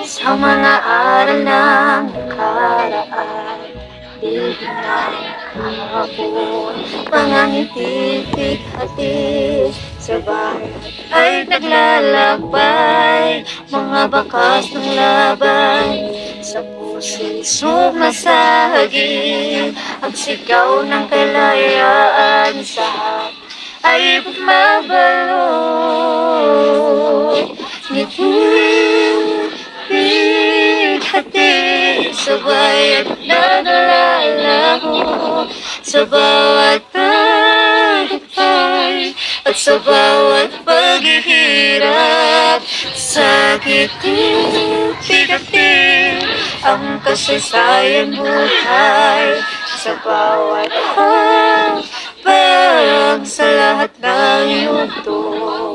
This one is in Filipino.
Sa mga aral ng nakaraan, bibig ng kahapon, mga ngiti-tik hatid sa bayan ay naglalakbay, mga bakas ng laban sa puso'y sumasahagi, ang sigaw ng kalayaan sa ay bumabalot. Ngiti-hati sabay at nalalaho sa bawat tagumpay at sa bawat paghihirap. Sa ngiti-hati ang kasaysayan buhay sa bawat habang sa lahat ng yugto.